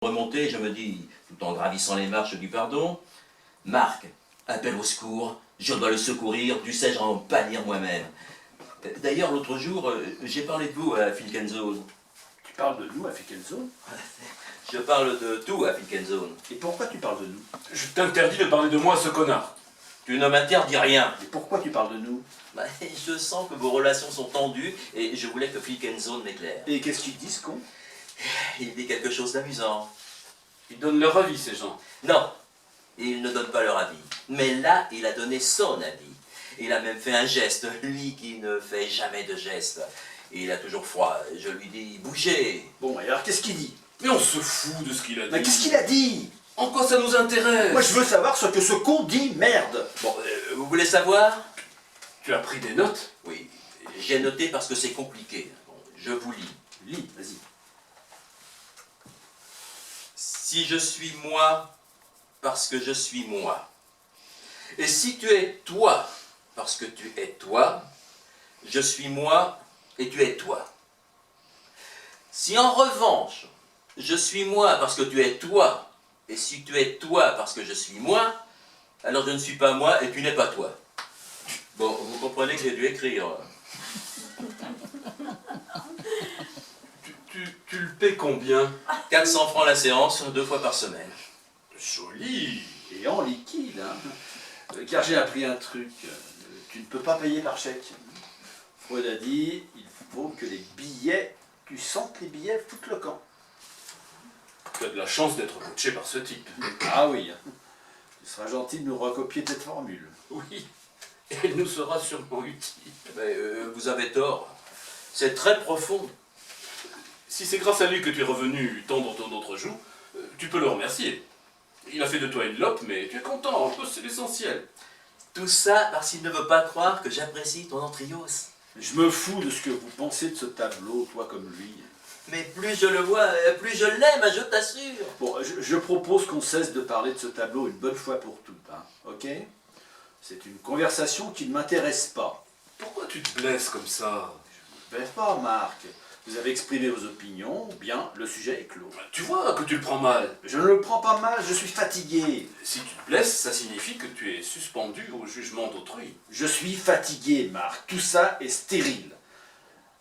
Remonter, je me dis, tout en gravissant les marches du pardon, Marc, appelle au secours, je dois le secourir, dussé-je en pâlir moi-même. D'ailleurs, l'autre jour, j'ai parlé de vous à Filkenzone. Tu parles de nous à Filkenzone? Je parle de tout à Filkenzone. Et pourquoi tu parles de nous? Je t'interdis de parler de moi à ce connard. Tu ne m'interdis rien. Et pourquoi tu parles de nous? Je sens que vos relations sont tendues et je voulais que Filkenzone m'éclaire. Et qu'est-ce qu'ils disent, con? Il dit quelque chose d'amusant. Ils donnent leur avis, ces gens. Non, ils ne donnent pas leur avis. Mais là, il a donné son avis. Il a même fait un geste, lui qui ne fait jamais de geste. Et il a toujours froid. Je lui dis, bougez. Bon, et alors qu'est-ce qu'il dit? Mais on se fout de ce qu'il a dit. Mais qu'est-ce qu'il a dit? En quoi ça nous intéresse? Moi, je veux savoir ce que ce con dit, merde! Bon, vous voulez savoir? Tu as pris des notes? Oui, j'ai noté parce que c'est compliqué. Bon, je vous lis. Lis, vas-y. Si je suis moi, parce que je suis moi. Et si tu es toi, parce que tu es toi, je suis moi et tu es toi. Si en revanche, je suis moi parce que tu es toi, et si tu es toi parce que je suis moi, alors je ne suis pas moi et tu n'es pas toi. Bon, vous comprenez que j'ai dû écrire. Tu le paies combien? 400 francs la séance, 2 fois par semaine. Joli. Et en liquide, hein. Car j'ai appris un truc. Tu ne peux pas payer par chèque. Freud a dit, il faut que les billets, tu sens que les billets foutent le camp. Tu as de la chance d'être coaché par ce type. Ah oui. Tu seras gentil de nous recopier cette formule. Oui. Et elle nous sera sûrement utile. Mais vous avez tort. C'est très profond. Si c'est grâce à lui que tu es revenu tendre ton autre joue, tu peux le remercier. Il a fait de toi une lope, mais tu es content, c'est l'essentiel. Tout ça parce qu'il ne veut pas croire que j'apprécie ton entrios. Je me fous de ce que vous pensez de ce tableau, toi comme lui. Mais plus je le vois, plus je l'aime, je t'assure. Bon, je propose qu'on cesse de parler de ce tableau une bonne fois pour toutes, hein, ok? C'est une conversation qui ne m'intéresse pas. Pourquoi tu te blesses comme ça? Je ne me blesse pas, Marc. Vous avez exprimé vos opinions, bien, le sujet est clos. Tu vois que tu le prends mal. Je ne le prends pas mal, je suis fatigué. Si tu te blesses, ça signifie que tu es suspendu au jugement d'autrui. Je suis fatigué, Marc. Tout ça est stérile.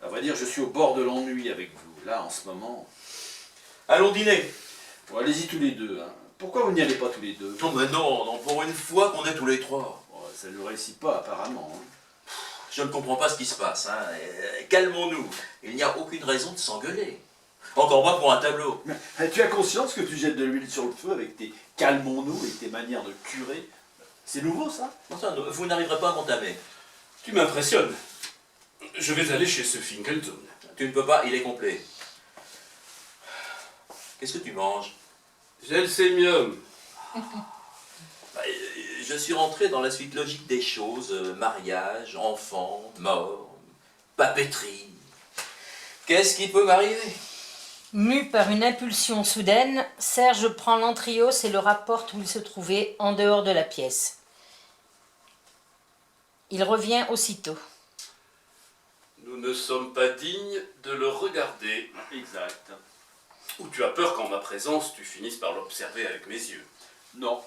À vrai dire, je suis au bord de l'ennui avec vous. Là, en ce moment... Allons dîner. Bon, allez-y tous les deux. Hein. Pourquoi vous n'y allez pas tous les deux? Non mais non, non, pour une fois qu'on est tous les trois. Bon, ça ne réussit pas, apparemment. Hein. Je ne comprends pas ce qui se passe. Hein. Calmons-nous. Il n'y a aucune raison de s'engueuler. Encore moins pour un tableau. Mais, tu as conscience que tu jettes de l'huile sur le feu avec tes calmons-nous et tes manières de curer? C'est nouveau, ça? Enfin, vous n'arriverez pas à m'entamer. Tu m'impressionnes. Je vais aller chez ce Finkelzone. Tu ne peux pas, il est complet. Qu'est-ce que tu manges? J'ai le sémium. Je suis rentré dans la suite logique des choses. Mariage, enfant, mort, papeterie. Qu'est-ce qui peut m'arriver? Mu par une impulsion soudaine, Serge prend l'entrios et le rapporte où il se trouvait, en dehors de la pièce. Il revient aussitôt. Nous ne sommes pas dignes de le regarder. Exact. Ou tu as peur qu'en ma présence, tu finisses par l'observer avec mes yeux. Non.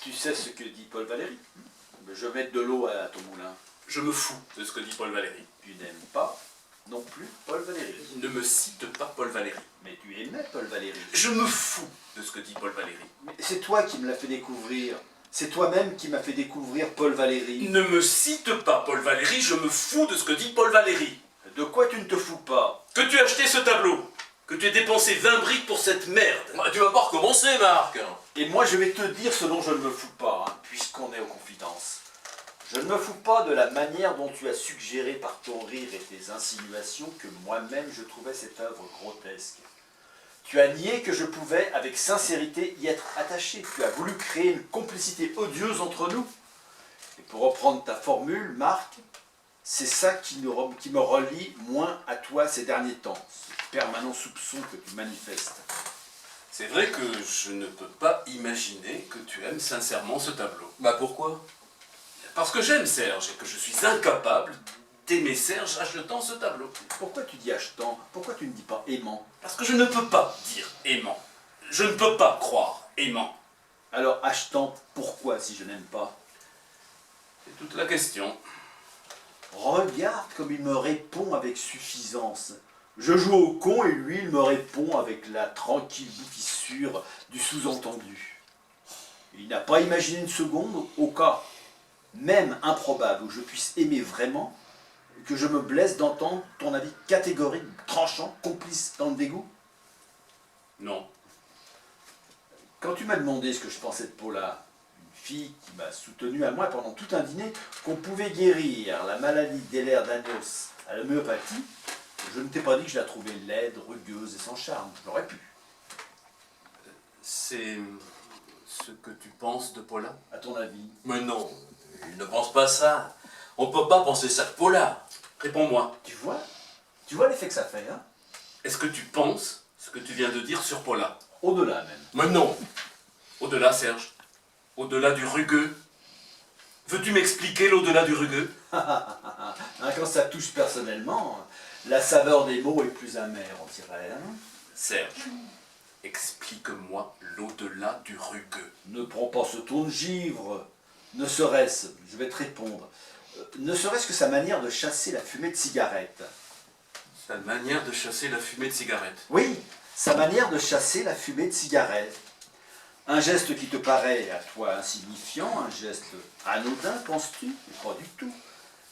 Tu sais ce que dit Paul Valéry? Je mets de l'eau à ton moulin. Je me fous de ce que dit Paul Valéry. Tu n'aimes pas non plus Paul Valéry. Ne me cite pas Paul Valéry. Mais tu aimais Paul Valéry. Je me fous de ce que dit Paul Valéry. Mais c'est toi qui me l'as fait découvrir. C'est toi-même qui m'as fait découvrir Paul Valéry. Ne me cite pas Paul Valéry, je me fous de ce que dit Paul Valéry. De quoi tu ne te fous pas? Que tu aies acheté ce tableau, que tu aies dépensé 20 briques pour cette merde. Tu vas pas recommencer, Marc. Et moi je vais te dire ce dont je ne me fous pas, hein, puisqu'on est aux confidences. Je ne me fous pas de la manière dont tu as suggéré par ton rire et tes insinuations que moi-même je trouvais cette œuvre grotesque. Tu as nié que je pouvais, avec sincérité, y être attaché. Tu as voulu créer une complicité odieuse entre nous. Et pour reprendre ta formule, Marc, c'est ça qui me relie moins à toi ces derniers temps. Ce permanent soupçon que tu manifestes. C'est vrai que je ne peux pas imaginer que tu aimes sincèrement ce tableau. Pourquoi? Parce que j'aime Serge et que je suis incapable d'aimer Serge achetant ce tableau. Pourquoi tu dis achetant? Pourquoi tu ne dis pas aimant? Parce que je ne peux pas dire aimant. Je ne peux pas croire, aimant. Alors, achetant, pourquoi si je n'aime pas? C'est toute la question. Regarde comme il me répond avec suffisance. Je joue au con et lui, il me répond avec la tranquille boutissure du sous-entendu. Il n'a pas imaginé une seconde, au cas même improbable où je puisse aimer vraiment, que je me blesse d'entendre ton avis catégorique, tranchant, complice dans le dégoût. Non. Quand tu m'as demandé ce que je pensais de Paula, une fille qui m'a soutenu à moi pendant tout un dîner, qu'on pouvait guérir la maladie d'Ehlers-Danlos à l'homéopathie, je ne t'ai pas dit que je la trouvais laide, rugueuse et sans charme. J'aurais pu. C'est ce que tu penses de Paula? À ton avis? Mais non, il ne pense pas ça. On ne peut pas penser ça de Paula. Réponds-moi. Tu vois? Tu vois l'effet que ça fait, hein? Est-ce que tu penses ce que tu viens de dire sur Paula? Au-delà même. Mais non. Au-delà, Serge. Au-delà du rugueux. Veux-tu m'expliquer l'au-delà du rugueux? Hein, quand ça touche personnellement, la saveur des mots est plus amère, on dirait. Hein? Serge, explique-moi l'au-delà du rugueux. Ne prends pas ce ton de givre. Ne serait-ce, je vais te répondre, ne serait-ce que sa manière de chasser la fumée de cigarette. Sa manière de chasser la fumée de cigarette. Oui, sa manière de chasser la fumée de cigarette. Un geste qui te paraît à toi insignifiant, un geste anodin, penses-tu? Mais pas du tout.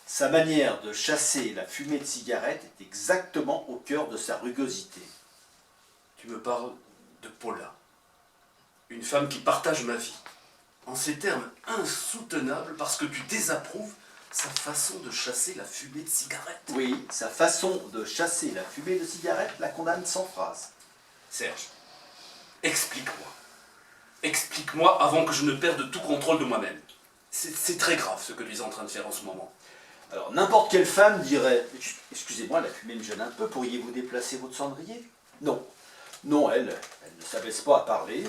Sa manière de chasser la fumée de cigarette est exactement au cœur de sa rugosité. Tu me parles de Paula. Une femme qui partage ma vie. En ces termes insoutenables parce que tu désapprouves sa façon de chasser la fumée de cigarette. Oui, sa façon de chasser la fumée de cigarette la condamne sans phrase. Serge, explique-moi. Explique-moi avant que je ne perde tout contrôle de moi-même. C'est très grave ce que tu es en train de faire en ce moment. Alors, n'importe quelle femme dirait « Excusez-moi, la fumée me gêne un peu, pourriez-vous déplacer votre cendrier ?» Non. Non, elle ne s'abaisse pas à parler.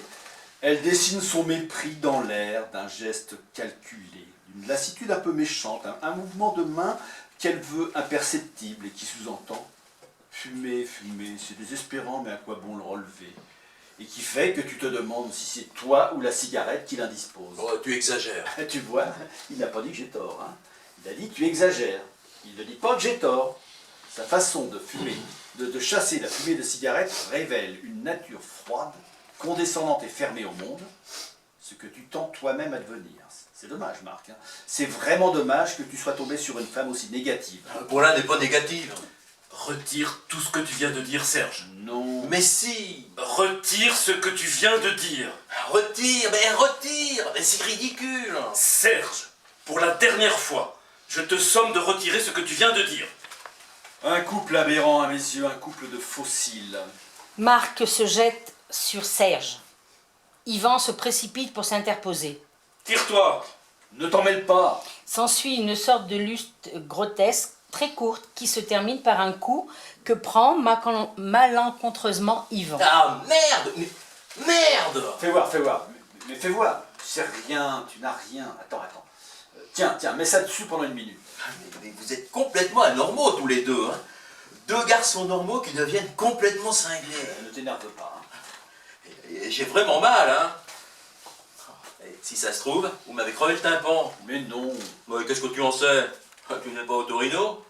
Elle dessine son mépris dans l'air d'un geste calculé, d'une lassitude un peu méchante, un mouvement de main qu'elle veut imperceptible et qui sous-entend « Fumer, fumer, c'est désespérant, mais à quoi bon le relever ?» et qui fait que tu te demandes si c'est toi ou la cigarette qui l'indispose. Oh, tu exagères. Tu vois, il n'a pas dit que j'ai tort. Hein. Il a dit tu exagères. Il ne dit pas que j'ai tort. Sa façon de fumer, de chasser la fumée de cigarette révèle une nature froide, condescendante et fermée au monde, ce que tu tends toi-même à devenir. C'est dommage, Marc. Hein. C'est vraiment dommage que tu sois tombé sur une femme aussi négative. Paula n'est pas négative. Retire tout ce que tu viens de dire, Serge. Non. Mais si. Retire ce que tu viens de dire. Retire, mais c'est ridicule. Serge, pour la dernière fois, je te somme de retirer ce que tu viens de dire. Un couple aberrant à mes yeux, un couple de fossiles. Marc se jette sur Serge. Yvan se précipite pour s'interposer. Tire-toi. Ne t'en mêle pas. S'ensuit une sorte de lutte grotesque, très courte, qui se termine par un coup que prend malencontreusement Yvan. Ah merde, mais merde. Fais voir, fais voir. Mais fais voir. Tu sais rien, tu n'as rien. Attends. Tiens, mets ça dessus pendant une minute. Mais vous êtes complètement anormaux tous les deux. Hein. Deux garçons normaux qui deviennent complètement cinglés. Ne t'énerve pas. Hein. Et j'ai vraiment mal, hein. Et si ça se trouve, vous m'avez crevé le tympan. Mais non. Bon, qu'est-ce que tu en sais? Tu n'es pas au Torino?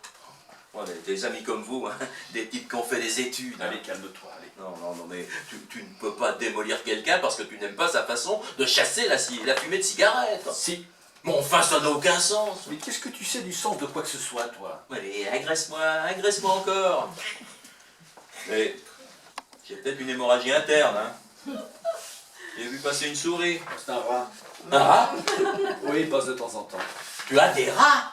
Ouais, des amis comme vous, hein, des types qui ont fait des études. Hein. Allez, calme-toi, allez. Non, mais tu ne peux pas démolir quelqu'un parce que tu n'aimes pas sa façon de chasser la fumée de cigarette. Si. Bon, enfin, ça n'a aucun sens. Mais qu'est-ce que tu sais du sens de quoi que ce soit, toi? Allez, agresse-moi encore. Mais j'ai peut-être une hémorragie interne, hein. J'ai vu passer une souris. C'est un rat. Un rat? Oui, il passe de temps en temps. Tu as des rats?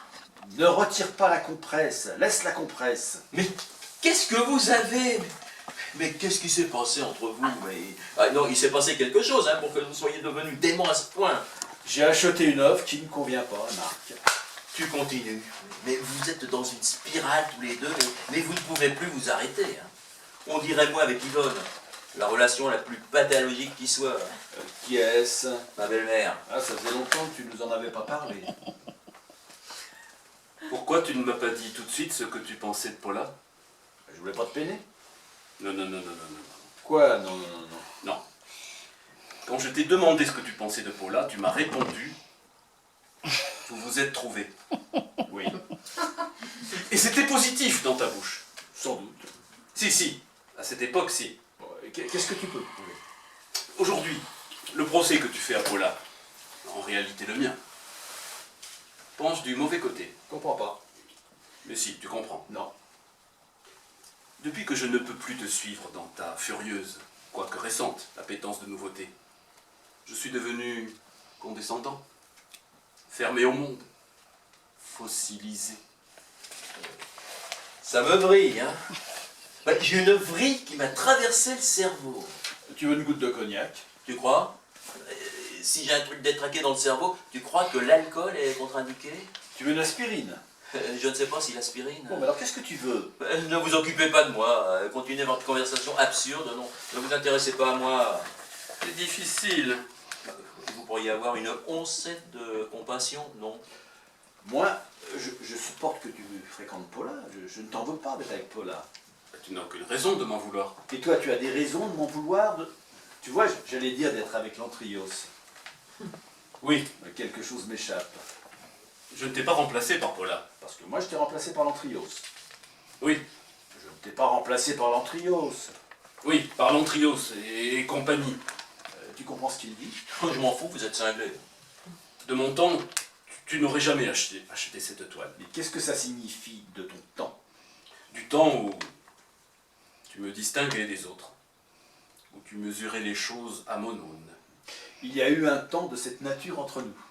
Ne retire pas la compresse, laisse la compresse. Mais qu'est-ce que vous avez? Mais qu'est-ce qui s'est passé entre vous? Non, il s'est passé quelque chose hein, pour que vous soyez devenus démons à ce point. J'ai acheté une offre qui ne convient pas, Marc. Tu continues. Mais vous êtes dans une spirale tous les deux, mais vous ne pouvez plus vous arrêter. Hein. On dirait moi avec Yvonne, la relation la plus pathologique qui soit. Qui est-ce? Ma belle-mère. Ah, ça faisait longtemps que tu nous en avais pas parlé. Pourquoi tu ne m'as pas dit tout de suite ce que tu pensais de Paula? Je voulais pas te peiner. Non. Quoi? Non. Non. je t'ai demandé ce que tu pensais de Paula, tu m'as répondu, vous vous êtes trouvés. Oui, Et c'était positif dans ta bouche. sans doute. Si, à cette époque, si. Bon, qu'est-ce que tu peux prouver? Aujourd'hui, le procès que tu fais à Paula, en réalité le mien, penche du mauvais côté. Je comprends pas. Mais si, tu comprends. Non. Depuis que je ne peux plus te suivre dans ta furieuse, quoique récente, appétence de nouveauté, je suis devenu condescendant, fermé au monde, fossilisé. Ça me vrille, hein. Bah, j'ai une vrille qui m'a traversé le cerveau. Tu veux une goutte de cognac? Tu crois? Si j'ai un truc détraqué dans le cerveau, tu crois que l'alcool est contre-indiqué? Tu veux une aspirine? Je ne sais pas si l'aspirine... Bon, mais alors qu'est-ce que tu veux? Ne vous occupez pas de moi. Continuez votre conversation absurde. Non, ne vous intéressez pas à moi. C'est difficile. Vous pourriez avoir une oncette de compassion, non? Moi, je supporte que tu fréquentes Paula. Je ne t'en veux pas d'être avec Paula. Tu n'as aucune raison de m'en vouloir. Et toi, tu as des raisons de m'en vouloir Tu vois, j'allais dire d'être avec l'Antrios. Oui, Mais quelque chose m'échappe. je ne t'ai pas remplacé par Paula. Parce que moi, je t'ai remplacé par l'Antrios. Oui, Je ne t'ai pas remplacé par l'Antrios. oui, par Lantrios et compagnie. Tu comprends ce qu'il dit? Je m'en fous, vous êtes cinglé. De mon temps, tu n'aurais jamais acheté cette toile. Mais qu'est-ce que ça signifie de ton temps? Du temps où tu me distinguais des autres, où tu mesurais les choses à mon aune. Il y a eu un temps de cette nature entre nous.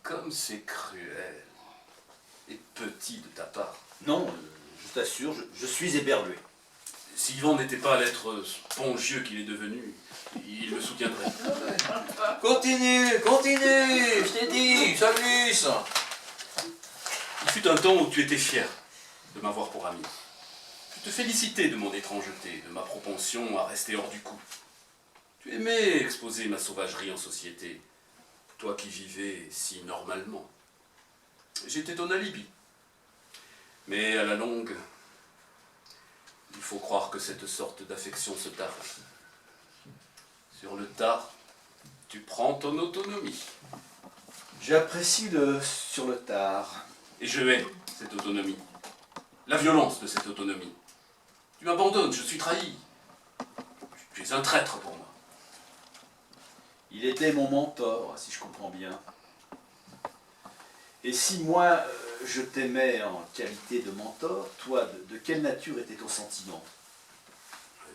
Comme c'est cruel et petit de ta part. Non, je t'assure, je suis éberlué. Si Yvan n'était pas l'être spongieux qu'il est devenu, il me soutiendrait. Continue, je t'ai dit, salut. Il fut un temps où tu étais fier de m'avoir pour ami. Tu te félicitais de mon étrangeté, de ma propension à rester hors du coup. Tu aimais exposer ma sauvagerie en société, toi qui vivais si normalement. J'étais ton alibi. Mais à la longue, il faut croire que cette sorte d'affection se tarit. Sur le tard, tu prends ton autonomie. J'apprécie le sur le tard. Et je hais cette autonomie. La violence de cette autonomie. Tu m'abandonnes, je suis trahi. Tu es un traître pour moi. Il était mon mentor, si je comprends bien. Et si moi, je t'aimais en qualité de mentor, toi, de quelle nature était ton sentiment?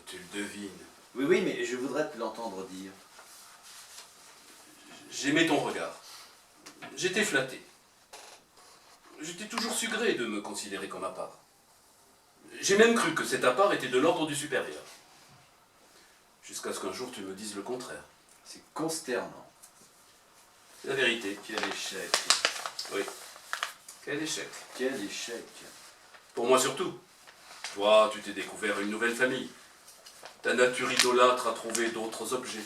Tu le devines. Oui, mais je voudrais te l'entendre dire. J'aimais ton regard. J'étais flatté. J'étais toujours sugré de me considérer comme à part. J'ai même cru que cet à part était de l'ordre du supérieur. Jusqu'à ce qu'un jour tu me dises le contraire. C'est consternant. C'est la vérité. Quel échec. Oui. Quel échec. Quel échec. Pour moi surtout. Toi, tu t'es découvert une nouvelle famille. Ta nature idolâtre a trouvé d'autres objets.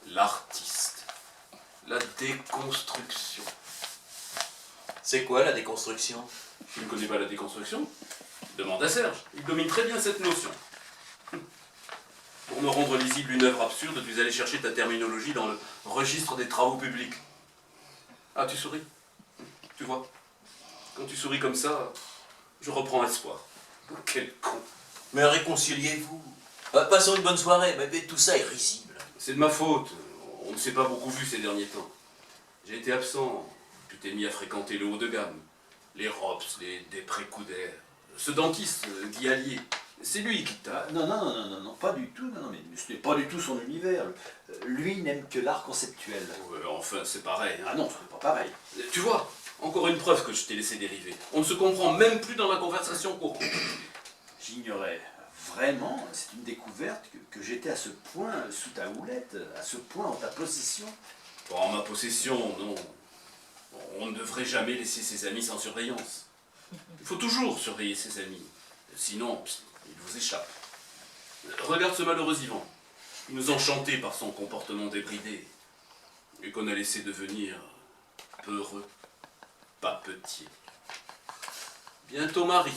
L'artiste. La déconstruction. C'est quoi la déconstruction? Tu ne connais pas la déconstruction? Demande à Serge. Il domine très bien cette notion. Pour me rendre lisible une œuvre absurde, tu es allé chercher ta terminologie dans le registre des travaux publics. Ah, tu souris? Tu vois? Quand tu souris comme ça, je reprends espoir. Quel con! Mais réconciliez-vous. Passons une bonne soirée, mais tout ça est risible. C'est de ma faute. On ne s'est pas beaucoup vu ces derniers temps. J'ai été absent. Tu t'es mis à fréquenter le haut de gamme. Les Robs, les Després-Couder. Ce dentiste, Guy Allier. C'est lui qui t'a... Non, pas du tout. Non, mais ce n'est pas du tout son univers. Lui n'aime que l'art conceptuel. Enfin, c'est pareil. Ah non, ce n'est pas pareil. Tu vois, encore une preuve que je t'ai laissé dériver. On ne se comprend même plus dans la conversation courante. J'ignorais. Vraiment, c'est une découverte que j'étais à ce point sous ta houlette, à ce point en ta possession. Bon, en ma possession, non. On ne devrait jamais laisser ses amis sans surveillance. Il faut toujours surveiller ses amis. Sinon, il vous échappe. Regarde ce malheureux Yvan. Il nous enchantait par son comportement débridé. Et qu'on a laissé devenir peureux, papetier. Bientôt mari.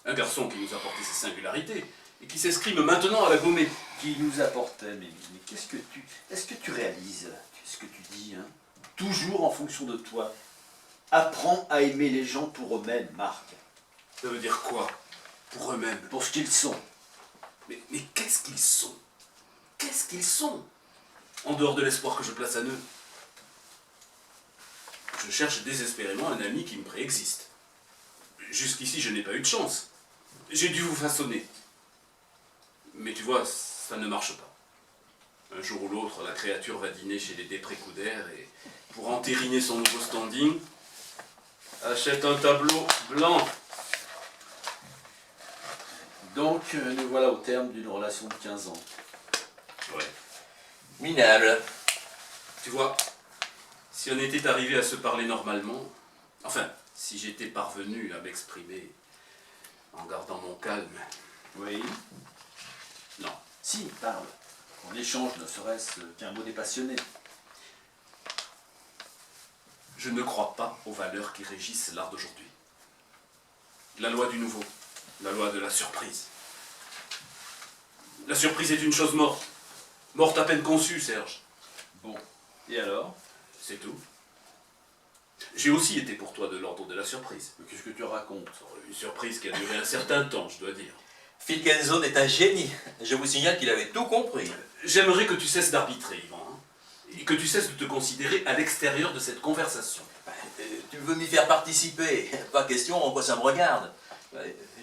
Un garçon qui nous a porté ses singularités, et qui s'escrime maintenant à la gommée. Qui nous apportait, mais qu'est-ce que tu... Est-ce que tu réalises ce que tu dis, hein? Toujours en fonction de toi. Apprends à aimer les gens pour eux-mêmes, Marc. Ça veut dire quoi? Pour eux-mêmes. Pour ce qu'ils sont. Mais qu'est-ce qu'ils sont? Qu'est-ce qu'ils sont? En dehors de l'espoir que je place en eux. Je cherche désespérément un ami qui me préexiste. Jusqu'ici, je n'ai pas eu de chance. J'ai dû vous façonner. Mais tu vois, ça ne marche pas. Un jour ou l'autre, la créature va dîner chez les déprécoudères et, pour entériner son nouveau standing, achète un tableau blanc. Donc, nous voilà au terme d'une relation de 15 ans. Ouais. Minable. Tu vois, si on était arrivé à se parler normalement, enfin, si j'étais parvenu à m'exprimer en gardant mon calme, Oui. non. Si, parle. On échange, ne serait-ce qu'un mot dépassionné. Je ne crois pas aux valeurs qui régissent l'art d'aujourd'hui. La loi du nouveau, la loi de la surprise. La surprise est une chose morte. Morte à peine conçue, Serge. Bon. Et alors? C'est tout. J'ai aussi été pour toi de l'ordre de la surprise. Mais qu'est-ce que tu racontes? Une surprise qui a duré un certain temps, je dois dire. Phil Kenzo est un génie. Je vous signale qu'il avait tout compris. J'aimerais que tu cesses d'arbitrer, Yvan, hein, et que tu cesses de te considérer à l'extérieur de cette conversation. Tu veux m'y faire participer? Pas question, en quoi ça me regarde?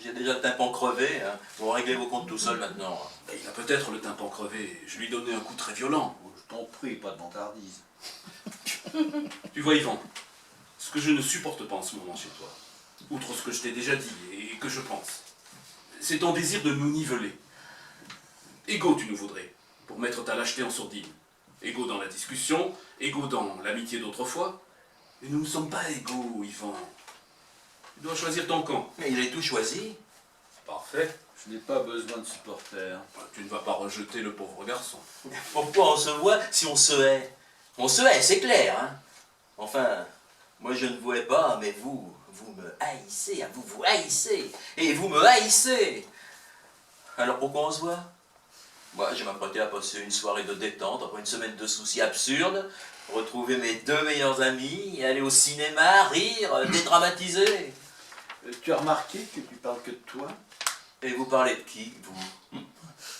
J'ai déjà le tympan crevé. Hein. Vous réglez vos comptes tout seul maintenant. Il a peut-être le tympan crevé. Je lui ai donné un coup très violent. Oh, je t'en prie, pas de vantardise. Tu vois, Yvan, ce que je ne supporte pas en ce moment chez toi, outre ce que je t'ai déjà dit et que je pense, c'est ton désir de nous niveler. Égaux, tu nous voudrais, pour mettre ta lâcheté en sourdine. Égaux dans la discussion, égaux dans l'amitié d'autrefois. Mais nous ne sommes pas égaux, Yvan. Tu dois choisir ton camp. Mais il a tout choisi. Parfait. Je n'ai pas besoin de supporters. Tu ne vas pas rejeter le pauvre garçon. Pourquoi on se voit si on se hait? On se hait, c'est clair. Hein. Enfin, moi je ne vous hais pas, mais vous me haïssez. Hein. Vous haïssez. Et vous me haïssez. Alors pourquoi on se voit? Moi, je m'apprêtais à passer une soirée de détente après une semaine de soucis absurdes, retrouver mes deux meilleurs amis, aller au cinéma, rire, dédramatiser. Tu as remarqué que tu parles que de toi? Et vous parlez de qui, vous?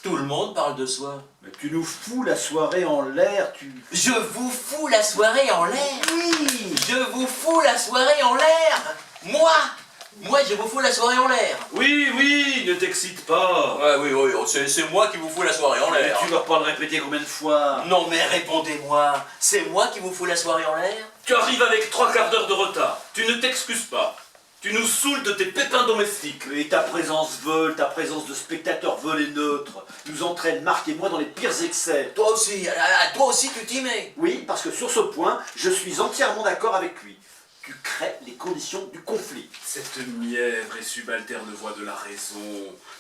Tout le monde parle de soi. Mais tu nous fous la soirée en l'air, tu... Je vous fous la soirée en l'air. Oui! Je vous fous la soirée en l'air. Moi, je vous fous la soirée en l'air. Oui, ne t'excite pas. Ouais, oui, c'est moi qui vous fous la soirée en l'air. Tu vas pas le répéter combien de fois? Non, mais répondez-moi. C'est moi qui vous fous la soirée en l'air? Tu arrives avec 3 quarts d'heure de retard. Tu ne t'excuses pas. Tu nous saoules de tes pépins domestiques. Et ta présence ta présence de spectateur veule et neutre, nous entraîne, Marc et moi, dans les pires excès. Toi aussi, tu t'y mets. Oui, parce que sur ce point, je suis entièrement d'accord avec lui. Tu crées les conditions du conflit. Cette mièvre et subalterne voix de la raison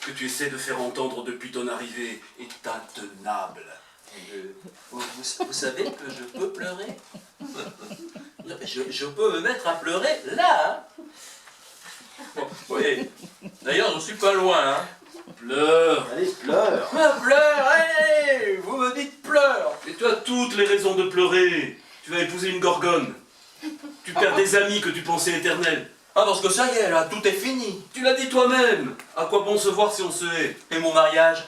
que tu essaies de faire entendre depuis ton arrivée est intenable. Vous savez que je peux pleurer? Je peux me mettre à pleurer là. Hein. Bon, oui. D'ailleurs, je suis pas loin. Hein. Pleure. Allez, pleure. Pleure, allez. Vous me dites pleure. Et tu as toutes les raisons de pleurer. Tu vas épouser une gorgone. Tu perds des amis que tu pensais éternels. Ah, parce que ça y est, là, tout est fini. Tu l'as dit toi-même. À quoi bon se voir si on se hait? Et mon mariage?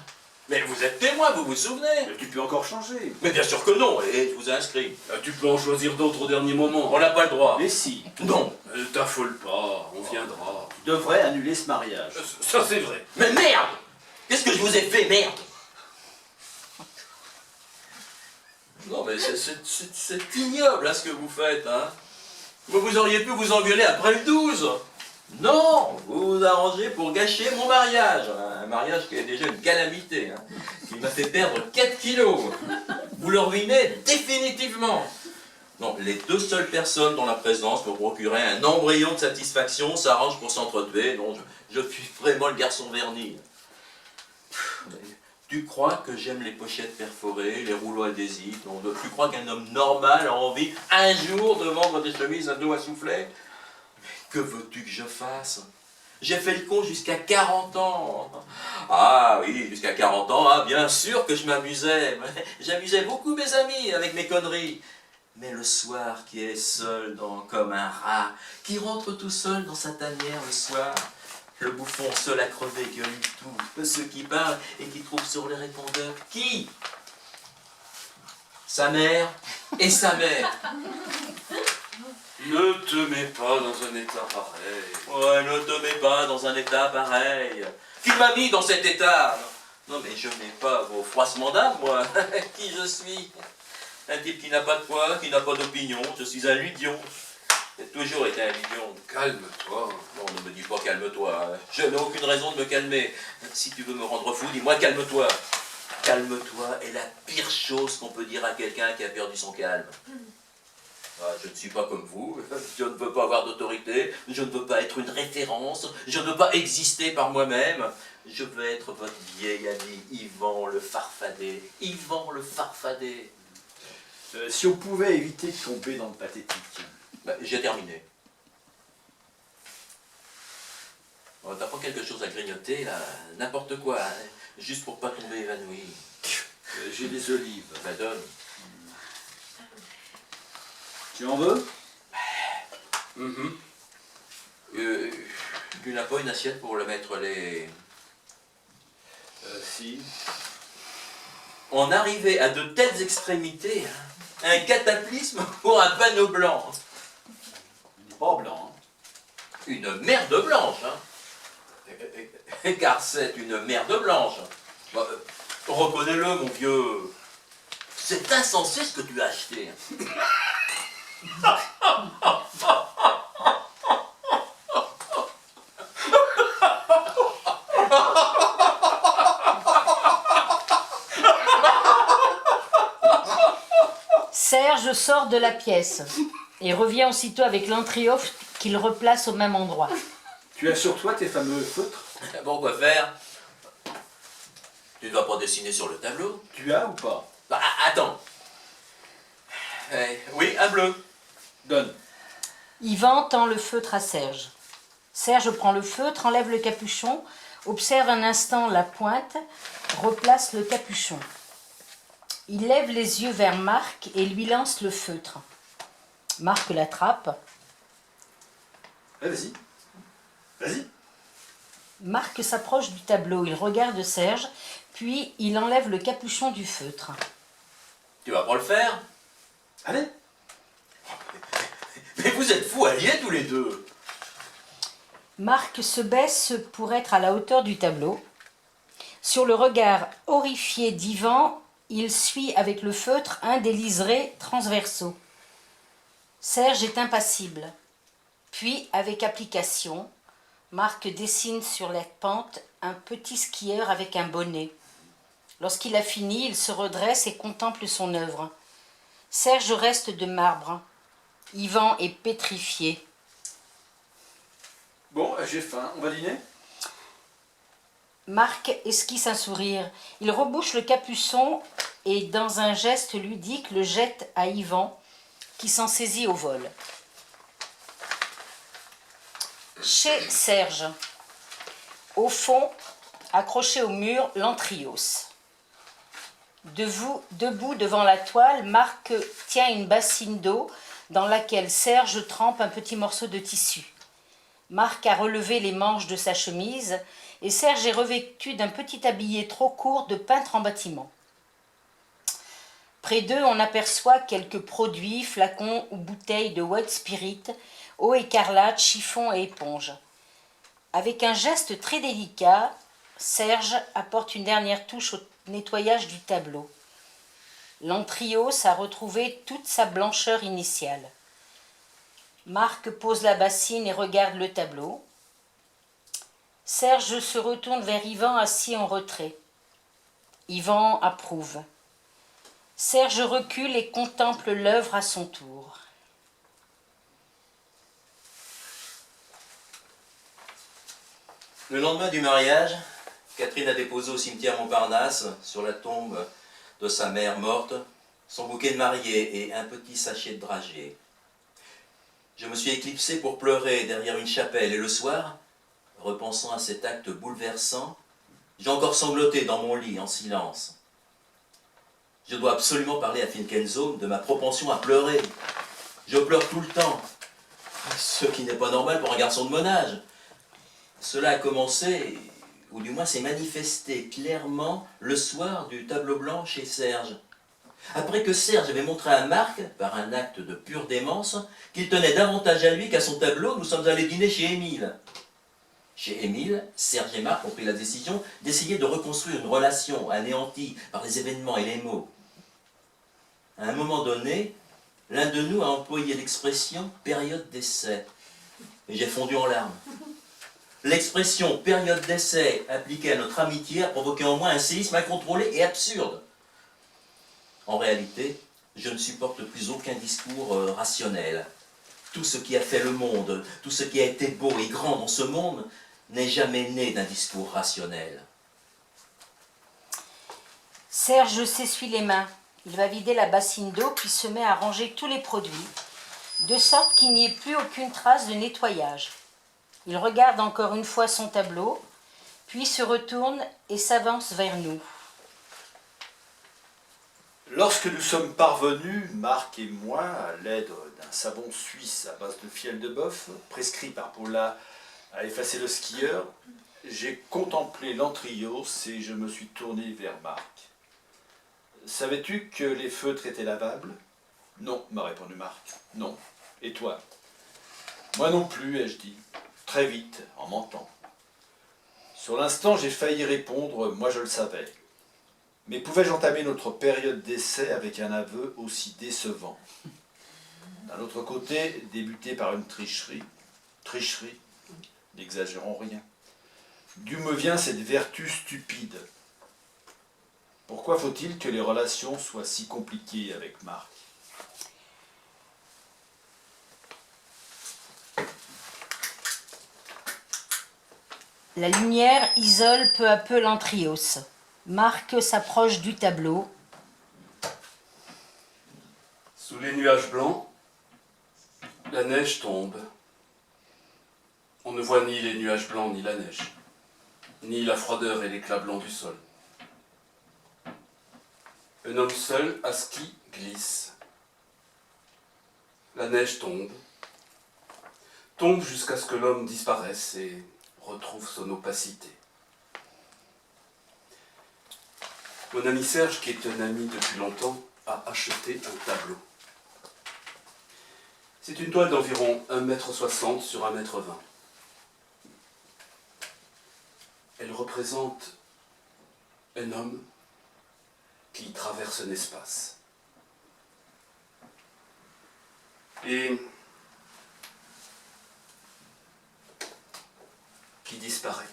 Mais vous êtes témoin, vous vous souvenez? Mais tu peux encore changer. Mais bien sûr que non, et je vous ai inscrit. Tu peux en choisir d'autres au dernier moment. On n'a pas le droit. Mais si, Non. T'affole pas, on viendra. tu devrais annuler ce mariage. Ça c'est vrai. Mais merde! Qu'est-ce que je vous ai fait, merde? Non, mais c'est ignoble, là, ce que vous faites, hein. Vous auriez pu vous engueuler après le 12. Non, vous vous arrangez pour gâcher mon mariage. Un mariage qui est déjà une calamité, hein, qui m'a fait perdre 4 kilos. Vous le ruinez définitivement. Non, les deux seules personnes dont la présence me procurait un embryon de satisfaction s'arrangent pour s'entretuer. Non, je suis vraiment le garçon verni. Tu crois que j'aime les pochettes perforées, les rouleaux adhésifs? Non, tu crois qu'un homme normal a envie un jour de vendre des chemises à dos à soufflet? Que veux-tu que je fasse? J'ai fait le con jusqu'à 40 ans. Ah oui, jusqu'à 40 ans, ah, bien sûr que je m'amusais. J'amusais beaucoup mes amis avec mes conneries. Mais le soir, qui est seul comme un rat, qui rentre tout seul dans sa tanière le soir, le bouffon seul à crever qui oublie tout, ceux qui parlent et qui trouvent sur les répondeurs. Qui? Sa mère et sa mère. Ne te mets pas dans un état pareil. Ouais, ne te mets pas dans un état pareil. Qui m'a mis dans cet état? Non mais je n'ai pas vos froissements d'âme, moi. Qui je suis? Un type qui n'a pas de poids, qui n'a pas d'opinion. Je suis un ludion. J'ai toujours été un ludion. Calme-toi. Non, ne me dis pas calme-toi. Je n'ai aucune raison de me calmer. Si tu veux me rendre fou, dis-moi calme-toi. Calme-toi est la pire chose qu'on peut dire à quelqu'un qui a perdu son calme. Ah, je ne suis pas comme vous, je ne veux pas avoir d'autorité, je ne veux pas être une référence, je ne veux pas exister par moi-même. Je veux être votre vieil ami Yvan le Farfadet. Yvan le Farfadet. Si on pouvait éviter de tomber dans le pathétique. Bah, j'ai terminé. Bon, t'as pas quelque chose à grignoter là, n'importe quoi, hein, juste pour pas tomber évanoui. J'ai des olives. Bah donne. Tu en veux? Tu n'as pas une assiette pour le mettre les... Si. On arrivait à de telles extrémités, hein, un cataclysme pour un panneau blanc. Il n'est pas blanc. Hein. Une merde blanche, hein. Car c'est une merde blanche. Bah, reconnais-le, mon vieux. C'est insensé ce que tu as acheté. Serge sort de la pièce et revient aussitôt avec l'antrioche qu'il replace au même endroit. Tu as sur toi tes fameux feutres? Bon, quoi faire? Tu ne vas pas dessiner sur le tableau? Tu as ou pas? Bah, attends. Oui, un bleu. Donne. Yvan tend le feutre à Serge. Serge prend le feutre, enlève le capuchon, observe un instant la pointe, replace le capuchon. Il lève les yeux vers Marc et lui lance le feutre. Marc l'attrape. Vas-y. Vas-y. Marc s'approche du tableau, il regarde Serge, puis il enlève le capuchon du feutre. Tu vas pas le faire? Allez. Mais vous êtes fous alliés tous les deux. Marc se baisse pour être à la hauteur du tableau. Sur le regard horrifié d'Yvan, il suit avec le feutre un des liserés transversaux. Serge est impassible. Puis, avec application, Marc dessine sur la pente un petit skieur avec un bonnet. Lorsqu'il a fini, il se redresse et contemple son œuvre. Serge reste de marbre. Yvan est pétrifié. Bon, j'ai faim. On va dîner? Marc esquisse un sourire. Il rebouche le capuchon et, dans un geste ludique, le jette à Yvan, qui s'en saisit au vol. Chez Serge, au fond, accroché au mur, l'antrios. Debout devant la toile, Marc tient une bassine d'eau dans laquelle Serge trempe un petit morceau de tissu. Marc a relevé les manches de sa chemise et Serge est revêtu d'un petit habillé trop court de peintre en bâtiment. Près d'eux, on aperçoit quelques produits, flacons ou bouteilles de white spirit, eau écarlate, chiffon et éponge. Avec un geste très délicat, Serge apporte une dernière touche au nettoyage du tableau. L'antrios a retrouvé toute sa blancheur initiale. Marc pose la bassine et regarde le tableau. Serge se retourne vers Yvan assis en retrait. Yvan approuve. Serge recule et contemple l'œuvre à son tour. Le lendemain du mariage, Catherine a déposé au cimetière Montparnasse, sur la tombe de sa mère morte, son bouquet de mariée et un petit sachet de dragée. Je me suis éclipsé pour pleurer derrière une chapelle et le soir, repensant à cet acte bouleversant, j'ai encore sangloté dans mon lit en silence. Je dois absolument parler à Finkenzo de ma propension à pleurer. Je pleure tout le temps, ce qui n'est pas normal pour un garçon de mon âge. Cela a commencé, ou du moins s'est manifesté clairement le soir du tableau blanc chez Serge. Après que Serge avait montré à Marc, par un acte de pure démence, qu'il tenait davantage à lui qu'à son tableau, nous sommes allés dîner chez Émile. Chez Émile, Serge et Marc ont pris la décision d'essayer de reconstruire une relation anéantie par les événements et les mots. À un moment donné, l'un de nous a employé l'expression « période d'essai ». Et j'ai fondu en larmes. L'expression « période d'essai » appliquée à notre amitié a provoqué en moi un séisme incontrôlé et absurde. En réalité, je ne supporte plus aucun discours rationnel. Tout ce qui a fait le monde, tout ce qui a été beau et grand dans ce monde, n'est jamais né d'un discours rationnel. Serge s'essuie les mains. Il va vider la bassine d'eau puis se met à ranger tous les produits, de sorte qu'il n'y ait plus aucune trace de nettoyage. Il regarde encore une fois son tableau, puis se retourne et s'avance vers nous. Lorsque nous sommes parvenus, Marc et moi, à l'aide d'un savon suisse à base de fiel de bœuf, prescrit par Paula à effacer le skieur, j'ai contemplé l'Antrios et je me suis tourné vers Marc. « Savais-tu que les feutres étaient lavables ?»« Non, m'a répondu Marc. Non. Et toi ?»« Moi non plus, ai-je dit, très vite, en mentant. » Sur l'instant, j'ai failli répondre « moi je le savais ». Mais pouvais-je entamer notre période d'essai avec un aveu aussi décevant? D'un autre côté, débuter par une tricherie, n'exagérons rien. D'où me vient cette vertu stupide? Pourquoi faut-il que les relations soient si compliquées avec Marc? La lumière isole peu à peu l'Antrios. Marc s'approche du tableau. Sous les nuages blancs, la neige tombe. On ne voit ni les nuages blancs ni la neige, ni la froideur et l'éclat blanc du sol. Un homme seul, à ski, glisse. La neige tombe. Tombe jusqu'à ce que l'homme disparaisse et retrouve son opacité. Mon ami Serge, qui est un ami depuis longtemps, a acheté un tableau. C'est une toile d'environ 1,60 m sur 1,20 m. Elle représente un homme qui traverse un espace. Et qui disparaît.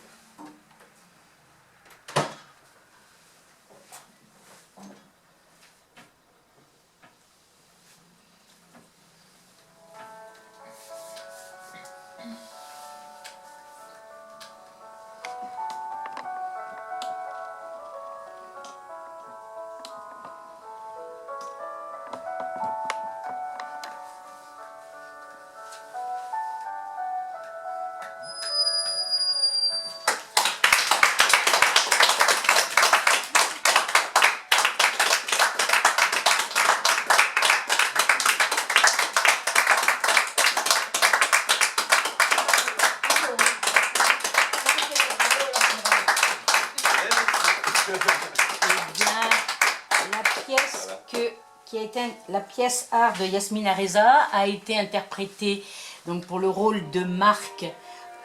La pièce art de Yasmina Reza a été interprétée donc, pour le rôle de Marc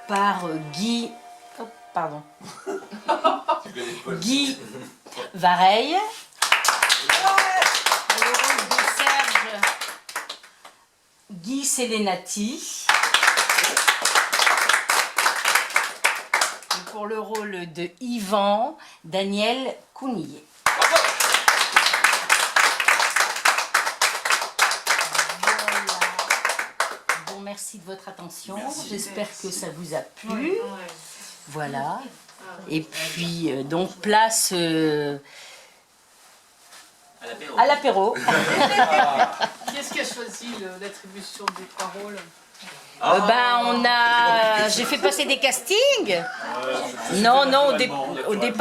par Guy Vareille. Pour le rôle de Serge, Guy Selenati. Et pour le rôle de Yvan, Daniel Counillet. Merci de votre attention. J'espère que ça vous a plu. Ouais. Voilà. Et puis, donc, place à l'apéro. Qui est-ce qui a choisi l'attribution des 3 rôles? J'ai fait passer des castings. Non, au départ.